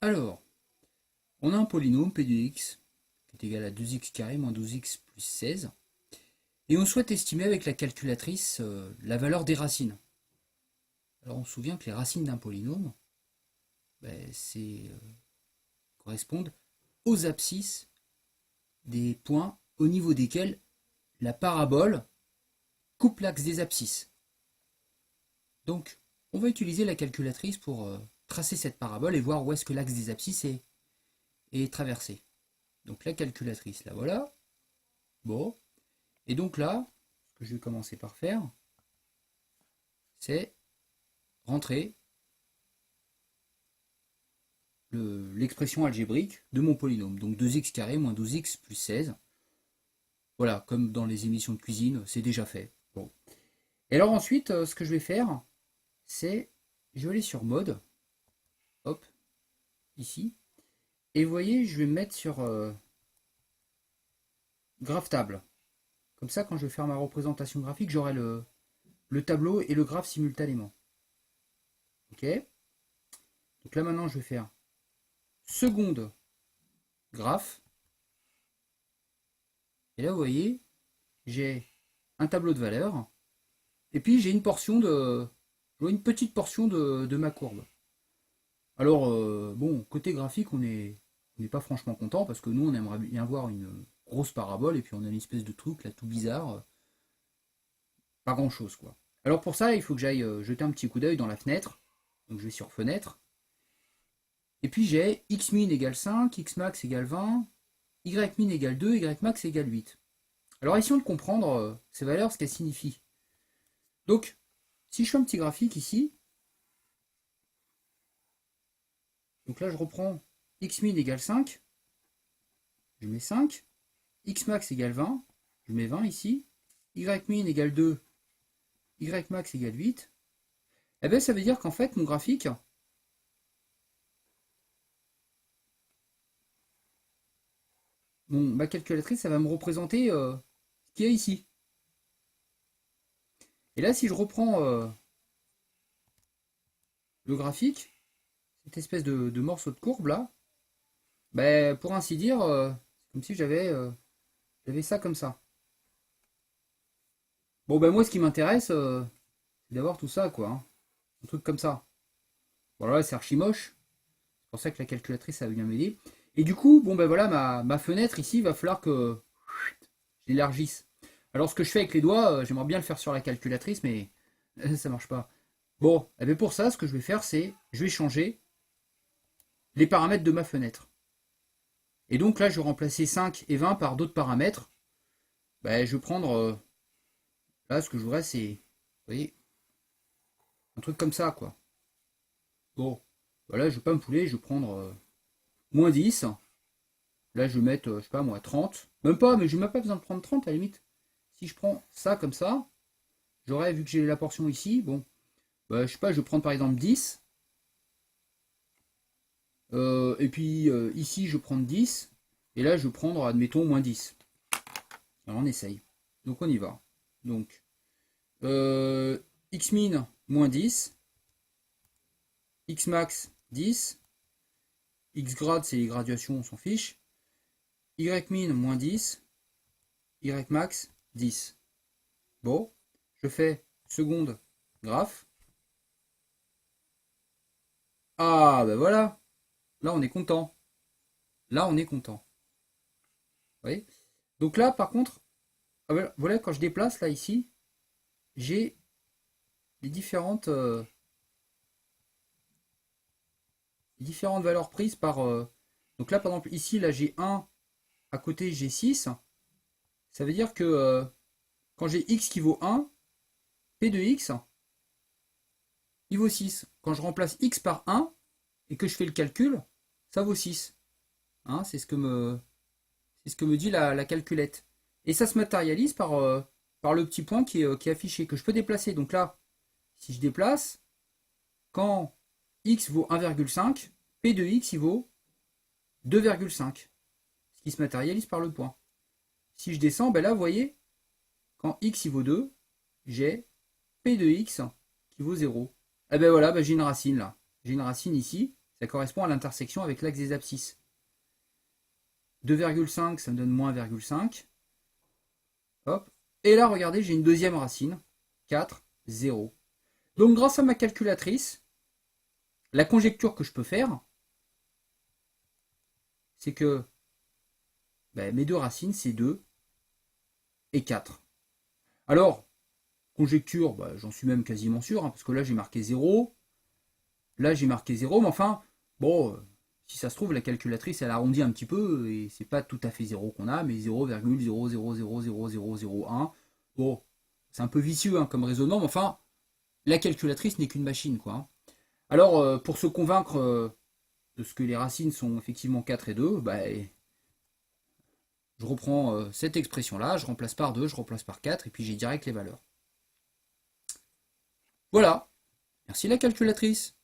Alors, on a un polynôme P de x qui est égal à 2x carré moins 12x plus 16. Et on souhaite estimer avec la calculatrice la valeur des racines. Alors on se souvient que les racines d'un polynôme ben, correspondent aux abscisses des points au niveau desquels la parabole coupe l'axe des abscisses. Donc on va utiliser la calculatrice pour tracer cette parabole et voir où est-ce que l'axe des abscisses est traversé. Donc la calculatrice, la voilà. Bon. Et donc là, ce que je vais commencer par faire, c'est rentrer l'expression algébrique de mon polynôme. Donc 2x carré moins 12x plus 16. Voilà, comme dans les émissions de cuisine, c'est déjà fait. Bon. Et alors ensuite, ce que je vais faire, c'est, je vais aller sur mode, hop, ici, et vous voyez, je vais me mettre sur graphe table. Comme ça, quand je vais faire ma représentation graphique, j'aurai le tableau et le graphe simultanément. Ok. Donc là maintenant, je vais faire seconde graphe. Et là, vous voyez, j'ai un tableau de valeurs. Et puis j'ai une petite portion de ma courbe. Alors, bon, côté graphique, on n'est pas franchement content parce que nous, on aimerait bien voir une grosse parabole et puis on a une espèce de truc là tout bizarre. Pas grand chose quoi. Alors pour ça, il faut que j'aille jeter un petit coup d'œil dans la fenêtre. Donc je vais sur fenêtre. Et puis j'ai x min égale 5, x max égale 20, y min égale 2, y max égale 8. Alors essayons de comprendre ces valeurs, ce qu'elles signifient. Donc, si je fais un petit graphique ici, donc là je reprends x min égale 5, je mets 5, x max égale 20, je mets 20 ici, y min égale 2, y max égale 8, et bien ça veut dire qu'en fait mon graphique, ma calculatrice, ça va me représenter ce qu'il y a ici. Et là si je reprends le graphique, cette espèce de morceau de courbe là, ben, pour ainsi dire, c'est comme si j'avais ça comme ça. Bon ben moi ce qui m'intéresse, c'est d'avoir tout ça quoi, hein. Un truc comme ça. Voilà, c'est archi moche. C'est pour ça que la calculatrice ça va bien m'aider. Et du coup, bon ben voilà, ma fenêtre ici, il va falloir que j'élargisse. Alors ce que je fais avec les doigts, j'aimerais bien le faire sur la calculatrice, mais ça marche pas. Bon, et bien pour ça, ce que je vais faire, c'est je vais changer les paramètres de ma fenêtre. Et donc là, je vais remplacer 5 et 20 par d'autres paramètres. Ben, je vais prendre, là, ce que je voudrais, c'est, vous voyez, un truc comme ça, quoi. Bon, voilà, je vais pas me pouler, je vais prendre moins 10. Là, je vais mettre, je sais pas moi, 30. Même pas, mais je n'ai même pas besoin de prendre 30 à la limite. Si je prends ça comme ça, j'aurais, vu que j'ai la portion ici, bon, bah, je sais pas, je vais prendre par exemple 10. Et puis ici, je vais prendre 10. Et là, je vais prendre, admettons, moins 10. Alors, on essaye. Donc, on y va. Donc, x min, moins 10. X max, 10. X grade, c'est les graduations, on s'en fiche. Y min, moins 10. Y max, 10. Bon, je fais seconde graphe. Ah, ben voilà. Là, on est content. Là, on est content. Vous voyez. Donc là, par contre, voilà, quand je déplace, là, ici, j'ai les différentes valeurs prises par... donc là, par exemple, ici, là, j'ai 1, à côté, j'ai 6. Ça veut dire que quand j'ai x qui vaut 1, p de x, il vaut 6. Quand je remplace x par 1 et que je fais le calcul, ça vaut 6. Hein, c'est ce que me dit la calculette. Et ça se matérialise par le petit point qui est affiché, que je peux déplacer. Donc là, si je déplace, quand x vaut 1,5, p de x il vaut 2,5. Ce qui se matérialise par le point. Si je descends, ben là, vous voyez, quand x il vaut 2, j'ai p de x qui vaut 0. Et ben voilà, ben j'ai une racine là. J'ai une racine ici. Ça correspond à l'intersection avec l'axe des abscisses. 2,5, ça me donne moins 1,5. Hop. Et là, regardez, j'ai une deuxième racine. 4, 0. Donc, grâce à ma calculatrice, la conjecture que je peux faire, c'est que mes deux racines, c'est 2 et 4. Alors, conjecture, j'en suis même quasiment sûr, parce que là, j'ai marqué 0. Là, j'ai marqué 0, mais enfin, bon, si ça se trouve, la calculatrice, elle arrondit un petit peu, et c'est pas tout à fait 0 qu'on a, mais 0,0000001. Bon, c'est un peu vicieux comme raisonnement, mais enfin, la calculatrice n'est qu'une machine, quoi. Alors, pour se convaincre de ce que les racines sont effectivement 4 et 2, je reprends cette expression-là, je remplace par 2, je remplace par 4, et puis j'ai direct les valeurs. Voilà. Merci la calculatrice.